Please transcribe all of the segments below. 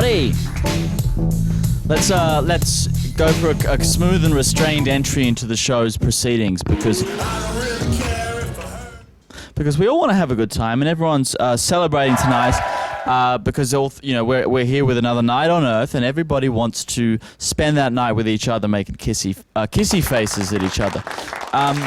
everybody. Let's go for a smooth and restrained entry into the show's proceedings because we all want to have a good time and everyone's celebrating tonight because we're here with another night on Earth and everybody wants to spend that night with each other making kissy faces at each other. And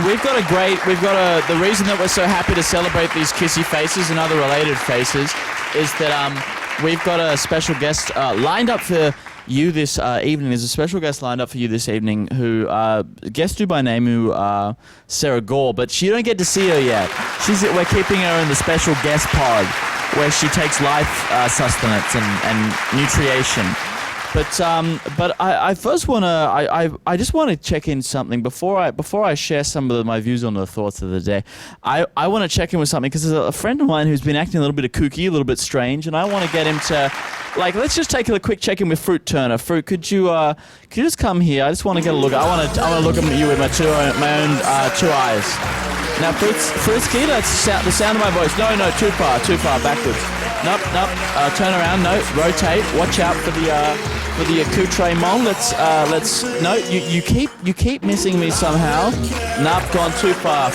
the reason that we're so happy to celebrate these kissy faces and other related faces is that we've got a special guest lined up for you this evening. There's a special guest lined up for you this evening who, guestu by name, Sarah Gaul, but you don't get to see her yet. We're keeping her in the special guest pod where she takes life sustenance and nutrition. But I first want to I just want to check in something before I share some of my views on the thoughts of the day. I want to check in with something because there's a friend of mine who's been acting a little bit of kooky, a little bit strange, and I want to get him to let's just take a quick check in with Fruit Turner. Fruit, could you just come here? I just want to get a look. I want to look at you with my own two eyes. Now, Fruit's key. That's the sound of my voice. No, too far, backwards. Nope. Turn around. No, rotate. Watch out for the accoutrement. No, you keep missing me somehow. Nope, gone too far.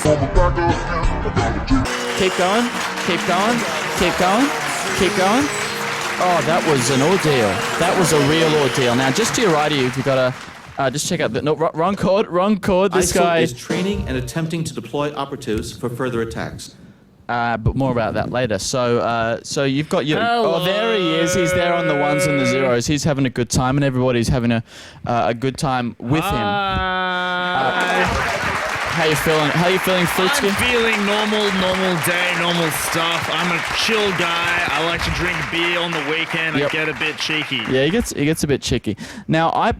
Keep going. Oh, that was an ordeal. That was a real ordeal. Now, just to your right of you, if you've got just check out the wrong chord. This guy is training and attempting to deploy operatives for further attacks. But more about that later. So you've got your... Hello. Oh, there he is. He's there on the ones and the zeros. He's having a good time, and everybody's having a good time with him. How you feeling, Fruitsky? I'm feeling normal day, normal stuff. I'm a chill guy. I like to drink beer on the weekend and get a bit cheeky. Yeah, he gets a bit cheeky. Now, I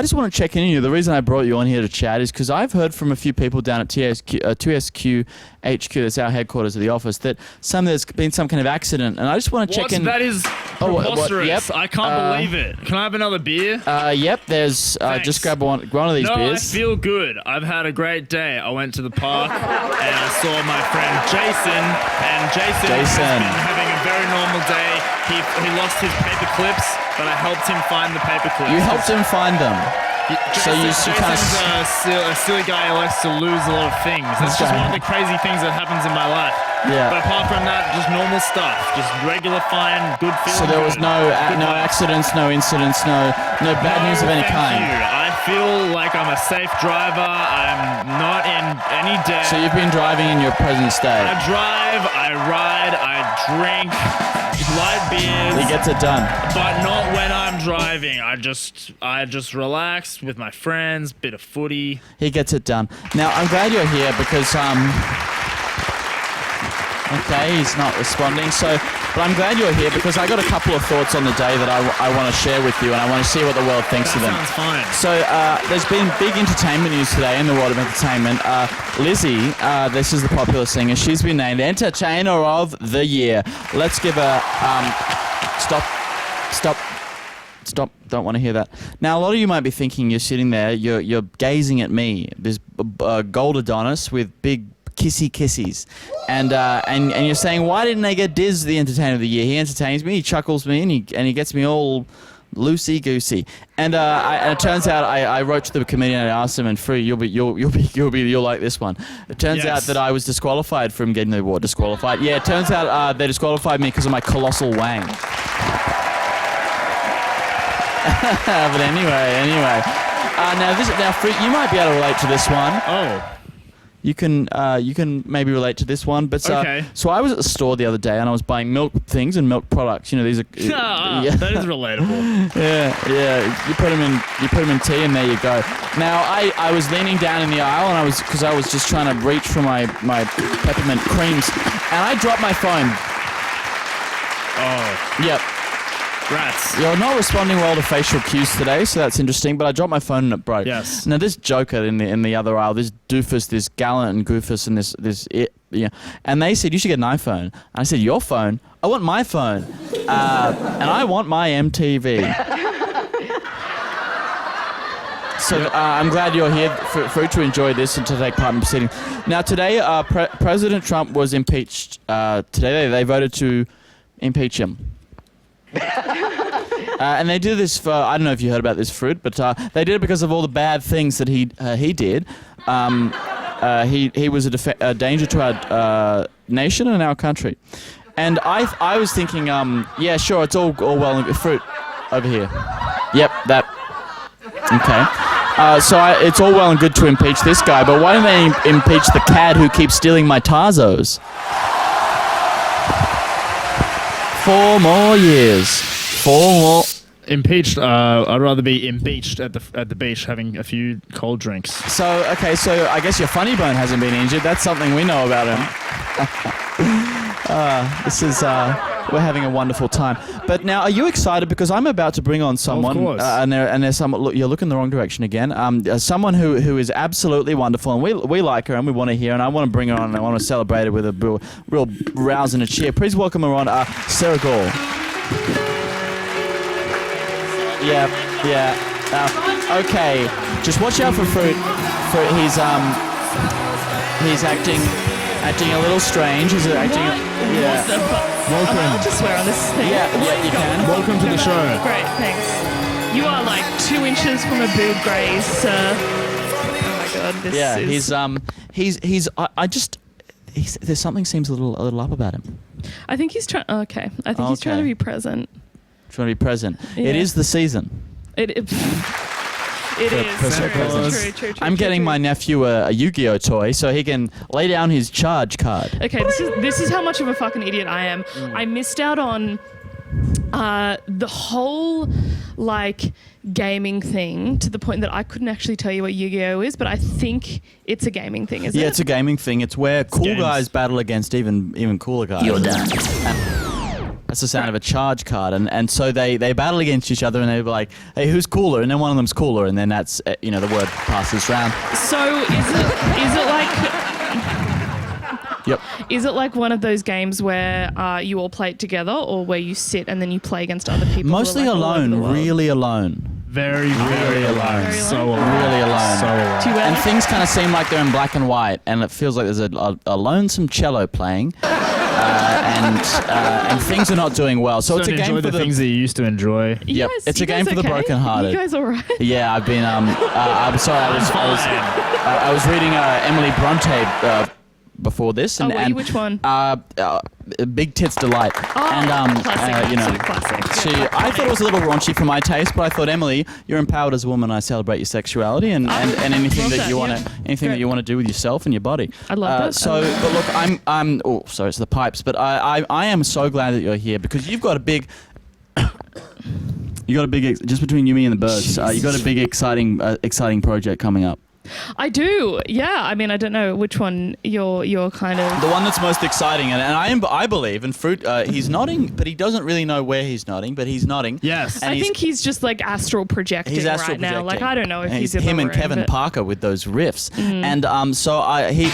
just want to check in on you. The reason I brought you on here to chat is because I've heard from a few people down at 2SQ HQ, that's our headquarters of the office, that there's been some kind of accident, and I just want to check in. That is preposterous. Yep. I can't believe it. Can I have another beer? Yep. There's just grab one of these beers. I feel good. I've had a great day. I went to the park and I saw my friend Jason, and Jason has been having a very normal day. He lost his paper clips, but I helped him find the paper clips. You helped him find them. Jason's a silly guy who likes to lose a lot of things. That's just one of the crazy things that happens in my life. Yeah. But apart from that, just normal stuff. Just regular, fine, good feeling. So there was no accidents, no incidents, no bad news of any kind. I feel like I'm a safe driver. I'm not in any debt. So you've been driving in your present state. I drive, I ride, I drink light beers. He gets it done. But not when I'm driving. I just relax with my friends, bit of footy. He gets it done. Now, I'm glad you're here because, okay, he's not responding. But I'm glad you're here because I got a couple of thoughts on the day that I want to share with you, and I want to see what the world thinks of them. Sounds fine. So there's been big entertainment news today in the world of entertainment. Lizzie, this is the popular singer, she's been named Entertainer of the Year. Let's give her... Stop. Don't want to hear that. Now, a lot of you might be thinking, you're sitting there, you're gazing at me, this gold Adonis with big kissies, and you're saying, why didn't they get Diz the Entertainer of the Year? He entertains me, he chuckles me, and he gets me all loosey goosey. And it turns out I wrote to the comedian and I asked him, and Free, you'll like this one. It turns out that I was disqualified from getting the award. Disqualified? Yeah. It turns out they disqualified me because of my colossal wang. But anyway. Now, Free, you might be able to relate to this one. Oh. You can maybe relate to this one, but okay. So I was at the store the other day and I was buying milk things and milk products. You know, these are that is relatable. Yeah. You put them in tea and there you go. Now I was leaning down in the aisle and I was just trying to reach for my peppermint creams and I dropped my phone. Oh. Yep. Rats. You're not responding well to facial cues today, so that's interesting, but I dropped my phone and it broke. Yes. Now, this joker in the other aisle, this doofus, this gallant and goofus, and and they said, you should get an iPhone. And I said, your phone? I want my phone. And I want my MTV. So I'm glad you're here for to enjoy this and to take part in the proceedings. Now, today, President Trump was impeached. Today, they voted to impeach him. And they do this for, I don't know if you heard about this, Fruit, but they did it because of all the bad things that he did. He was a danger to our nation and our country. And I was thinking, yeah, sure, it's all well and good. Fruit, over here. Yep, that. Okay. So it's all well and good to impeach this guy, but why don't they impeach the cad who keeps stealing my Tarzos? 4 more years. 4 more. Impeached. I'd rather be impeached at the beach having a few cold drinks. So I guess your funny bone hasn't been injured. That's something we know about him. We're having a wonderful time. But now, are you excited? Because I'm about to bring on someone, of course. and there's someone. Look, you're looking the wrong direction again. Someone who is absolutely wonderful, and we like her, and we want to hear, and I want to bring her on, and I want to celebrate her with a real rouse and a cheer. Please welcome her on, Sarah Gaul. Yeah. Okay. Just watch out for Fruit. He's acting a little strange. He's acting. Yeah. Welcome. I'll just swear on this thing. Yeah, you can. Welcome to the show. Great, thanks. You are like 2 inches from a boob graze, sir. Oh my god, this is... There's something seems a little up about him. I think he's trying... Okay. I think he's trying to be present. Trying to be present. Yeah. It is the season. It is. True. I'm getting my nephew a Yu-Gi-Oh toy so he can lay down his charge card. Okay, this is how much of a fucking idiot I am. I missed out on the whole like gaming thing to the point that I couldn't actually tell you what Yu-Gi-Oh is, but I think it's a gaming thing, isn't it? Yeah, it's a gaming thing. It's where cool guys battle against even cooler guys. You're done. That's the sound of a charge card, and so they battle against each other, and they're like, hey, who's cooler? And then one of them's cooler, and then that's the word passes round. So is it like? Yep. Is it like one of those games where you all play it together, or where you sit and then you play against other people? Mostly who are, like, all over the alone, world? really alone. Very alone. Very So alone. alone. Really alone. So alone. Do you And things kind of seem like they're in black and white, and it feels like there's a lonesome cello playing, and things are not doing well. So it's a Don't game enjoy for the things that you used to enjoy. Yep, it's a game for the brokenhearted. You guys all right? Yeah, I've been. I'm sorry. I was reading Emily Bronte before this, and, Oh, were you? Which one? Big Tits Delight. Oh, and classic. Classic. I thought it was a little raunchy for my taste, but I thought, Emily, you're empowered as a woman. I celebrate your sexuality and anything love that you that, want yeah. that you want to do with yourself and your body. I love that. So, but look, I'm. Oh, sorry, it's the pipes. But I am so glad that you're here because you've got a big. Just between you, me, and the birds. You got a big, exciting project coming up. I do. Yeah. I mean, I don't know which one you're kind of. The one that's most exciting, and I believe, and Fruit, he's nodding, but he doesn't really know where he's nodding, but he's nodding. Yes. And I think he's just like astral projecting he's astral right now. projecting. Like, I don't know if and he's in the him and room, Kevin but- Parker with those riffs, and so he.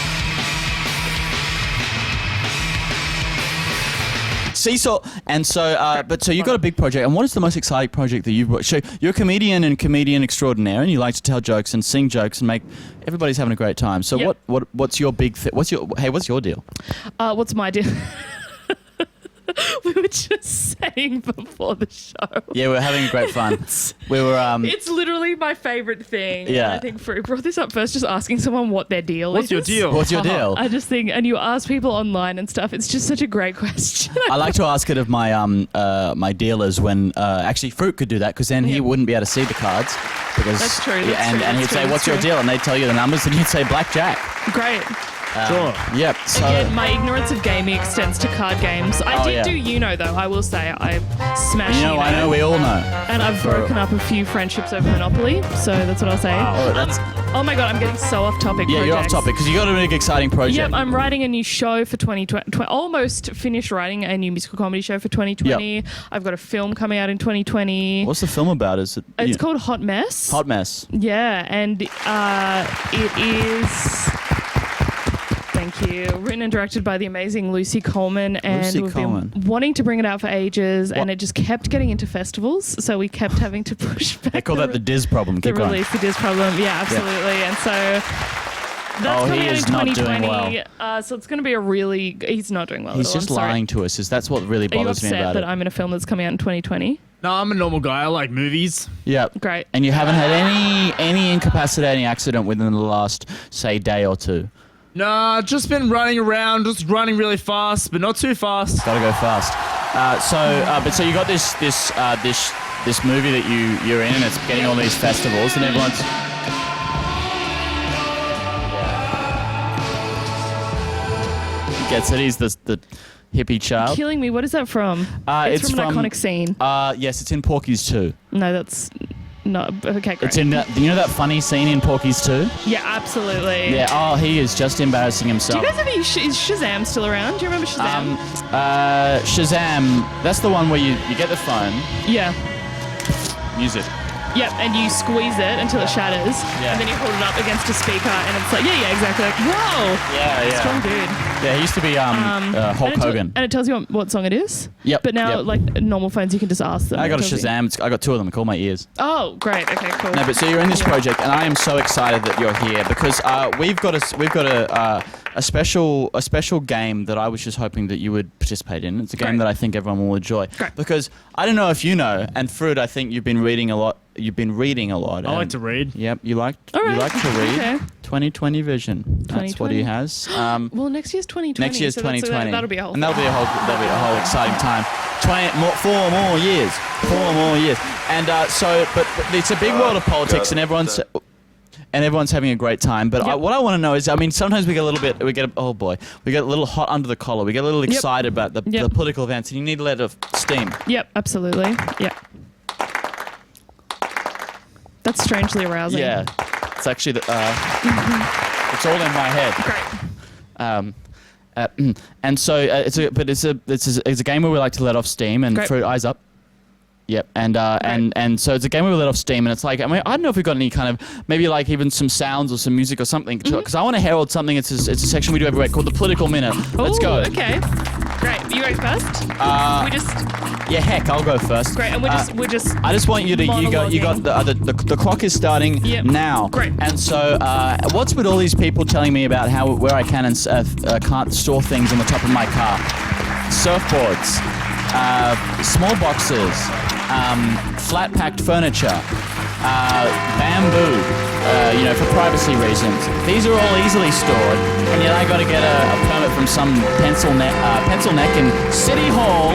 Seesaw, and so, so you've got a big project, and what is the most exciting project that you've got? So you're a comedian and comedian extraordinaire, and you like to tell jokes and sing jokes and make everybody's having a great time. So Yep. what's your big what's your deal? What's my deal? We were just saying before the show. Yeah, we're having great fun. We were It's literally my favorite thing. Yeah. And I think Fruit brought this up first, just asking someone what their deal What's is. your deal? What's your deal? I just think, and you ask people online and stuff. It's just such a great question. I like to ask it of my my dealers when actually Fruit could do that because then he Yep. wouldn't be able to see the cards because That's true, yeah, that's and true, and he'd that's say true, what's that's your true. deal and they'd tell you the numbers and you'd say blackjack. Great. Sure. Yep. So Again, my ignorance of gaming extends to card games. I did yeah. do Uno though. I will say I smashed you know, Uno. I know we all know. And I've broken up a few friendships over Monopoly, so that's what I'll say. Oh, that's Oh my god, I'm getting so off topic. yeah, you're off projects. topic because you got a big exciting project. Yep, I'm writing a new show for 2020. Almost finished writing a new musical comedy show for 2020. Yep. I've got a film coming out in 2020. What's the film about? Is it? It's called Hot Mess. Hot Mess. Yeah, and it is. Thank you. Written and directed by the amazing Lucy Coleman, and Lucy we've Coleman. been wanting to bring it out for ages, and What? it just kept getting into festivals, so we kept having to push back. They call that the Diz problem. the Keep going. release. The Diz problem. Yeah, absolutely. And so That's coming he out is in not doing 2020. So it's going to be a really. He's not doing well. He's at all. just I'm sorry. lying to us. That's what really Are you bothers me upset about that it. I'm in a film that's coming out in 2020? No, I'm a normal guy. I like movies. Yep. Great. And you haven't had any incapacitating accident within the last, say, day or two. Nah, just been running around, just running really fast, but not too fast. Gotta go fast. So you got this movie that you're in, and it's getting all these festivals, and everyone's. Gets it. He's the hippie child. Killing me. What is that from? It's from an iconic scene. Yes, it's in Porky's 2. No, that's not. Okay, great. It's in. You know that funny scene in Porky's 2? Yeah, absolutely. Yeah. Oh, he is just embarrassing Do himself. you guys ever use is Shazam still around? Do you remember Shazam? Shazam. That's the one where you get the phone, Yeah. music. Yep, and you squeeze it until it shatters, Yeah. and then you hold it up against a speaker, and it's like, yeah, exactly. Like, whoa, Yeah. strong dude. Yeah, he used to be Hulk Hogan. And it tells you what song it is. Yep. But now, yep. like normal phones, you can just ask them. I got a It tells you. Shazam. I got 2 of them. I call my ears. Oh, great. Okay, cool. No, but so you're in this Yeah. project, and I am so excited that you're here because we've got a special game that I was just hoping that you would participate in. It's a game Great. that I think everyone will enjoy. Great. Because I don't know if you know, and Fruit, I think you've been reading a lot. You've been reading a lot. I like and- to read. Yep, you like All right. you like to read. Okay. 2020 vision. That's what he 2020. has. Well, next year's 2020. Next year's so that's- 2020. That'll be a whole. And that'll be a whole exciting time. 4 more years. 4 more years. And but it's a big world of politics, and everyone's having a great time. But Yep. what I want to know is, I mean, sometimes we get a little hot under the collar. We get a little Yep. excited about the Yep. political events, and you need to let it steam. Yep, absolutely. Yep. That's strangely arousing. Yeah, it's actually it's all in my head. Great. And so it's a game where we like to let off steam and Great. Fruit, eyes up. Yep, and so it's a game where we let off steam, and it's like, I mean, I don't know if we've got any kind of maybe like even some sounds or some music or something, because I want to herald something. It's a section we do every week called the Political Minute. Let's Ooh, go. Okay. Great. You go first. We just Yeah, heck, I'll go first. great, and we're just. I just want you to you got the clock is starting Yep. now. Great. And so what's with all these people telling me about where I can and can't store things on the top of my car? Surfboards, small boxes, flat packed furniture, bamboo. For privacy reasons. These are all easily stored, and yet I got to get a permit from some pencil neck in City Hall.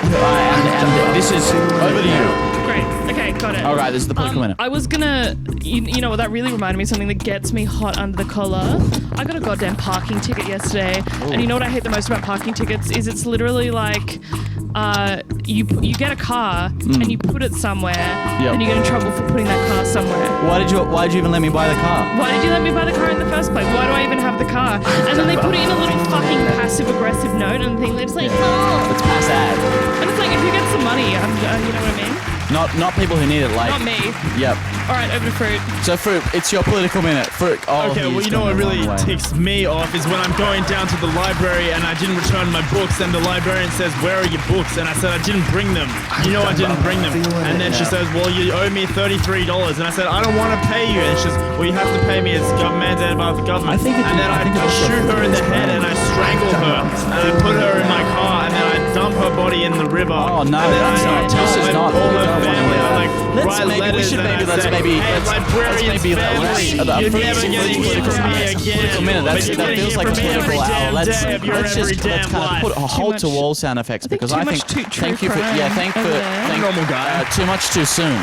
And this is over to you. Great. Okay, got it. All right, this is the Political Minute. I was gonna, you know what, that really reminded me of something that gets me hot under the collar. I got a goddamn parking ticket yesterday, and you know what I hate the most about parking tickets is it's literally like, you get a car and you put it somewhere, and you get in trouble for putting that car somewhere. Why did you even let me buy the car? Why did you let me buy the car in the first place? Why do I even have the car? And then they put it in a little fucking passive-aggressive note and thing. They're just like, oh. It's pass ad. And it's like, if you get some money, you know what I mean? Not people who need it, like. Not me. Yep. All right, over to Fruit. So Fruit, it's your Political Minute. Fruit. Oh, Okay, well, he's you know gone what the really wrong way. ticks me off is when I'm going down to the library and I didn't return my books, and the librarian says, "Where are your books?" And I said, "I didn't bring them." You know I didn't bring them. And then she says, "Well, you owe me $33." And I said, "I don't want to pay you." And she says, "Well, you have to pay me. It's mandated by the government." I think and then I shoot her in the head and I strangle her and I put her in my car and then I dump her body in the river. Oh, no, And then that's I not- tell this is my not- all her no, family. I like Let's write maybe- we letters should and maybe- I let's say, maybe- "Hey, let's- librarian's maybe let- family, let's- you're never Fruit, gonna hear Political from me Minute. again. Political Minute. But That you're gonna feels hear like a from me every political hour. damn Let's day of your just every let's damn kind of life. put a halt much- to wall sound effects I think because too I much think true thank you for crime thank over for there. thank Normal guy. too much too soon.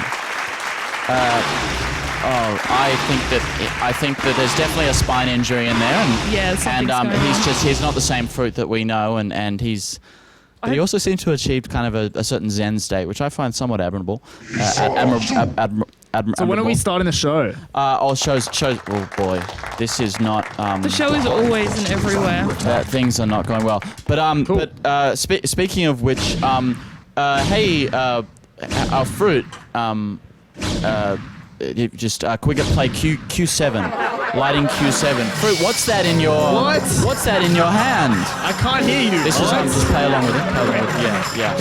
I think that there's definitely a spine injury in there, and Yeah, something's going on. he's not the same Fruit that we know, and he's. But he also seems to have achieved kind of a certain Zen state, which I find somewhat admirable. So when are we starting the show? Shows. Oh boy, this is not. The show is always and everywhere. Things are not going well. But Cool. speaking of which, hey, our Fruit, quick play Q7, lighting Q7. Fruit, what's that in your? What? What's that in your hand? I can't hear you. This is just play along with it. Play along with it. Yeah.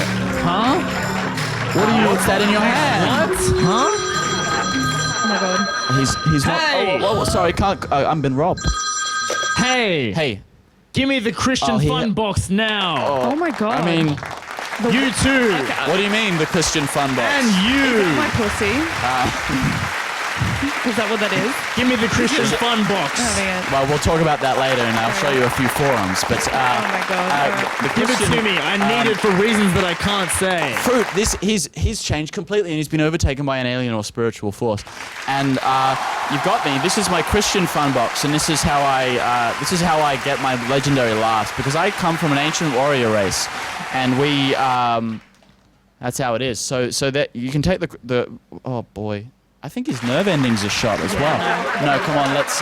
Huh? What's that in your hand? What? Huh? Oh my god. He's not. Hey! Oh, sorry, can't. I've been robbed. Hey, give me the Christian fun box now. Oh my god. I mean, You too. what do you mean the Christian fun box? And you. my pussy. Is that what that is? Give me the Christian fun box. Oh man. Well, we'll talk about that later, and I'll show you a few forums. But Oh my god. Alright. the Give it Christian, to me. I need it for reasons that I can't say. Fruit, he's changed completely, and he's been overtaken by an alien or spiritual force. And you've got me. This is my Christian fun box, and this is how I get my legendary laughs, because I come from an ancient warrior race, and we that's how it is. So that you can take the oh boy. I think his nerve endings are shot as well. No, come on, let's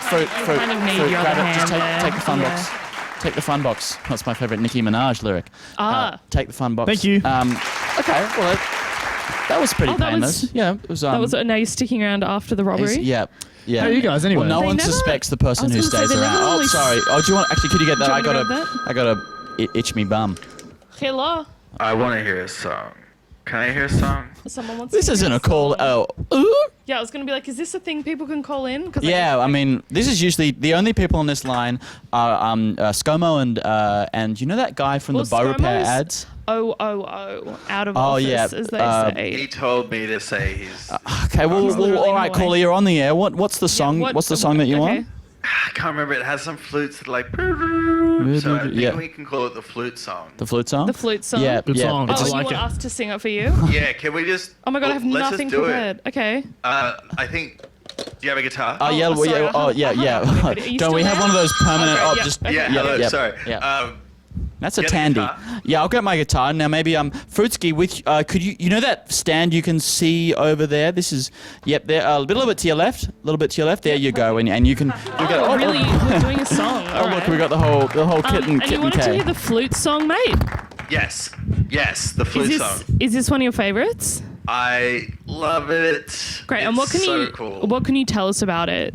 fruit, kind of need fruit, your grab other it. Just hand take the fun there. box. Take the fun box. That's my favorite Nicki Minaj lyric. Take the fun box. Thank you. Okay, well that was pretty that painless. was- Yeah, it was. That was now you're sticking around after the robbery. Yeah. How are you guys anyway? Well, no They one never- suspects the person I who was gonna stays say, they around. never Oh, really sorry. Oh, do you want? Actually, could you get that? Do I you got want me to grab I got a itch me bum. Hello. I want to hear a song. Can I hear a song? Someone wants This to isn't hear a call. song. Oh. Yeah, I was gonna be like, is this a thing people can call in? 'Cause Yeah, I mean, this is usually the only people on this line are ScoMo and you know that guy from Well, the Bow Repair ScoMo's ads. out of Oh, office, yeah, as they He say. told me to say he's. Okay, well, literally all right, in the way. caller, you're on the air. What's the song? what- What's the song that you okay. want? I can't remember. It has some flutes that like. So I think Yeah. we can call it the flute song. The flute song. The flute song. Yeah, Good yeah. song. Oh, I you like want it. us to sing it for you? Yeah, can we just? Oh my god, I have let's nothing just do prepared. Okay. It. I think. Do you have a guitar? Oh yeah, Oh, well, sorry, yeah, oh yeah, I hung up on yeah. it. Are you Don't still we have there? one of those permanent? Okay, Oh, yeah, just okay. yeah, yeah, hello. yeah, Sorry. yeah. That's a Get a tandy. guitar. Yeah, I'll get my guitar now. Maybe Fruitsky, with could you know that stand you can see over there? This is there a little bit to your left, a little bit to your left. There you go, and you can. Oh, really? We're doing a song. Oh look, we got the whole kit and And kit you and wanted to K. hear the flute song, mate? Yes, the flute song. Is this one of your favorites? I love it. Great. It's And what can so you cool. what can you tell us about it?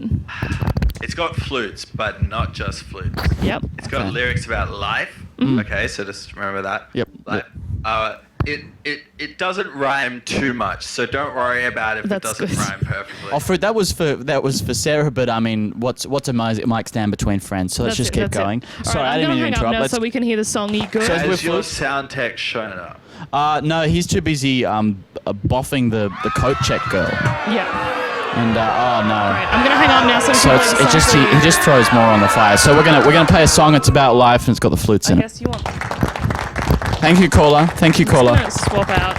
It's got flutes, but not just flutes. Yep. It's got Okay. lyrics about life. Okay, so just remember that. Yep. Like, it doesn't rhyme too much, so don't worry about if That's it doesn't good. rhyme perfectly. Oh, Fruit, that was for Sarah, but I mean, what's a mic stand between friends? So let's just keep going. Sorry, I didn't mean to I'm gonna hang up interrupt. now so we can hear the song. You good? So- with Has your flutes? sound tech shown up? No, he's too busy boffing the coat check girl. Yeah. And oh no. Right. I'm gonna hang up now so we So can it's, play the it just song for he you. just throws more on the fire. So we're gonna play a song. It's about life and it's got the flutes I in it. guess you want. Thank you, caller. Thank you, I'm caller. gonna swap out.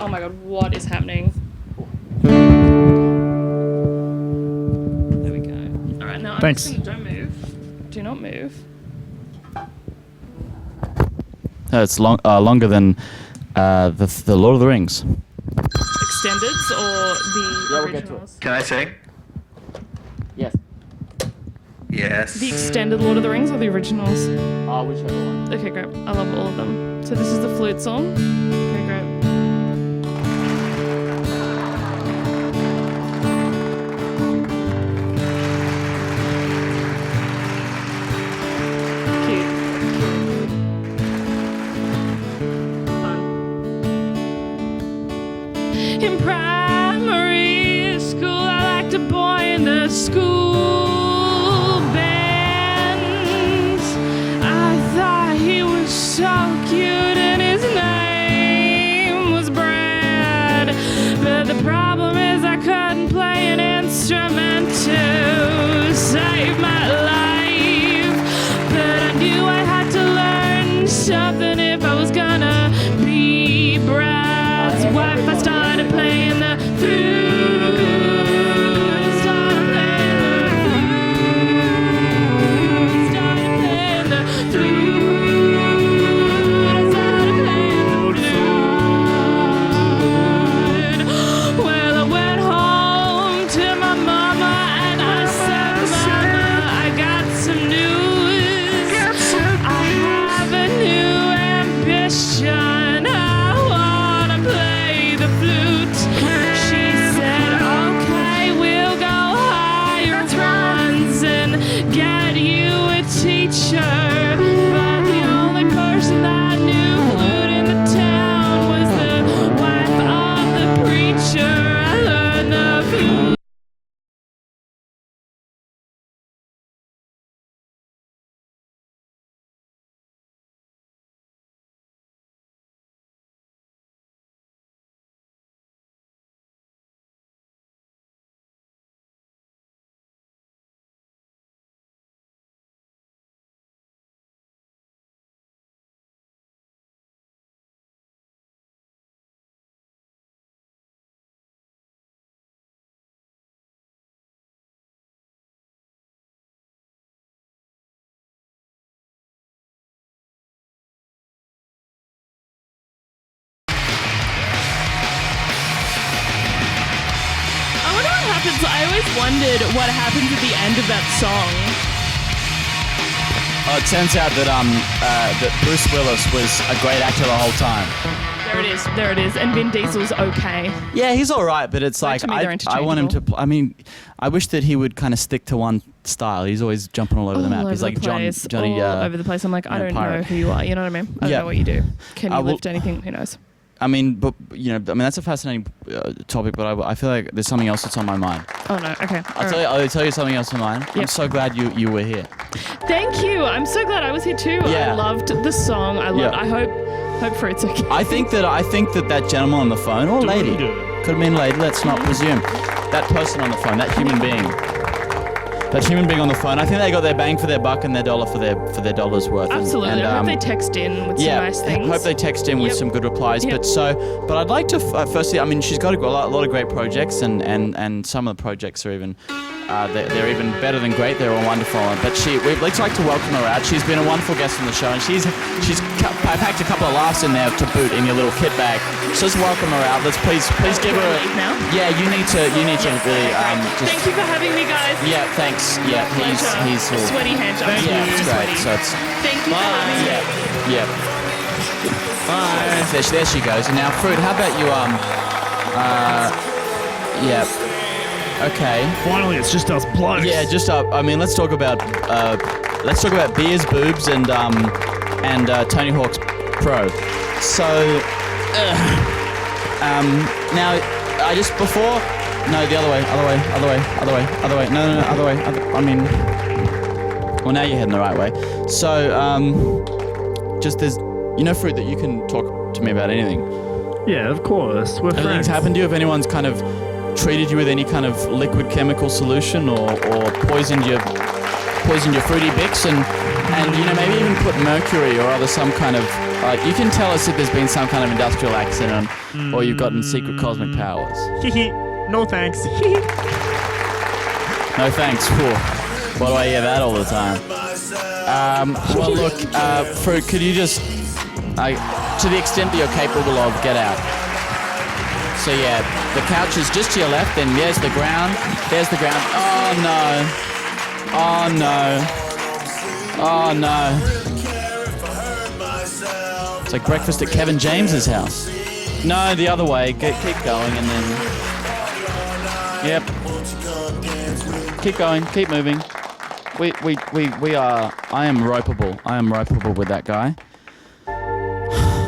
Oh my god, what is happening? There we go. All right, now Thanks. I'm just gonna, don't move. Do not move. It's longer than the Lord of the Rings. Extendeds or the Yeah, we'll get to it. originals? Can I sing? Yes. Yes. The extended Lord of the Rings or the originals? Whichever one. Okay, great. I love all of them. So this is the flute song. Okay, great. Cute. Fun. In primary school, I liked a boy in the school band. I thought he was so cute and his name was Brad. But the problem is I couldn't play an instrument to save my life. But I knew I had to learn something if I was gonna be Brad's wife. I started playing the flute. Started playing the wondered what happens at the end of that song. It turns out that Bruce Willis was a great actor the whole time. There it is. And Vin Diesel's okay. Yeah, he's all right, but it's like to me, they're I want him to. interchangeable. I mean, I wish that he would kind of stick to one style. He's always jumping all over the All map. over He's like the place, Johnny. all over the place. I'm like, I don't know pirate. who you are. You know what I mean? I don't Yeah. know what you do. Can you well- lift anything? Who knows? I mean, but that's a fascinating topic. But I feel like there's something else that's on my mind. Oh no. Okay. I'll tell you something else on mine. I'm Yep. so glad you were here. Thank you. I'm so glad I was here too. Yeah. I loved the song. Yeah. I hope Fruit's okay. I think that gentleman on the phone or lady could have been lady. Let's not presume. That person on the phone, that human being on the phone. I think they got their bang for their buck and their dollar for their dollar's worth. Absolutely. I hope they text in with some nice things. Hope they text in with Yep. some good replies. Yep. But I'd like to firstly. I mean, she's got a lot of great projects, and some of the projects are even. They're even better than great. They're all wonderful. But we'd like to welcome her out. She's been a wonderful guest on the show, and she's packed a couple of laughs in there to boot in your little kit bag. So just welcome her out. Let's please give her. Leave now? Yeah, you need to really just. Thank you for having me, guys. Yeah, thanks. Yeah, Pleasure. he's all. Sweaty hand jobs. Yeah, it's Sweaty. great. So it's. Thank you for having me. Yeah. Bye. There she goes. And now, Fruit, how about you? Yeah. Okay. Finally, it's just us blokes. Yeah, just I mean, let's talk about beers, boobs, and Tony Hawk's Pro. So, now I just before. No, the other way. No, other way. I mean, well, now you're heading the right way. So, just there's, Fruit, that you can talk to me about anything. Yeah, of course. We're Anything's friends. happened to you? If anyone's kind of treated you with any kind of liquid chemical solution or poisoned your fruity bix and maybe even put mercury or other some kind of you can tell us if there's been some kind of industrial accident or you've gotten secret cosmic powers. No thanks. No thanks. Whew. Why do I hear that all the time? Well, look, Fruit, could you just, to the extent that you're capable of, get out? So yeah, the couch is just to your left, then there's the ground. Oh no. Oh no. Oh no. It's like breakfast at Kevin James's house. No, the other way. Keep going and then... Yep. Keep going, keep moving. I am ropeable with that guy.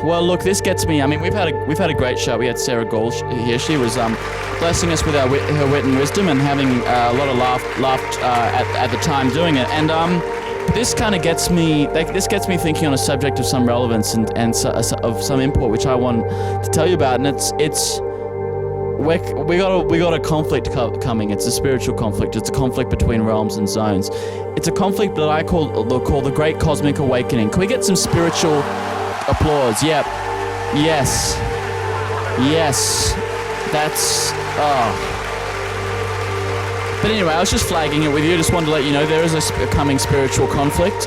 Well, look, this gets me. I mean, we've had a great show. We had Sarah Gaul here. She was blessing us with her wit and wisdom, and having a lot of laughed at the time doing it. And this kind of gets me. This gets me thinking on a subject of some relevance and of some import, which I want to tell you about. And we got a conflict coming. It's a spiritual conflict. It's a conflict between realms and zones. It's a conflict that I call the Great Cosmic Awakening. Can we get some spiritual applause? Yep. Yes. That's... Oh. But anyway, I was just flagging it with you. Just wanted to let you know there is a coming spiritual conflict.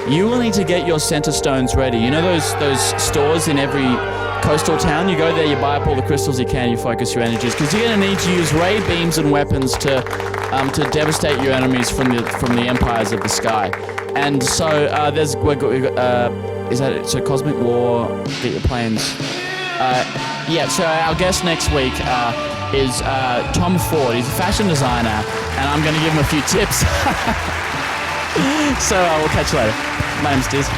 You will need to get your center stones ready. You know those stores in every coastal town? You go there, you buy up all the crystals you can, you focus your energies, because you're going to need to use ray beams and weapons to devastate your enemies from the empires of the sky. And so is that it? So Cosmic War, get your planes. Yeah, so our guest next week is Tom Ford. He's a fashion designer, and I'm going to give him a few tips. So we'll catch you later. My name's Diz.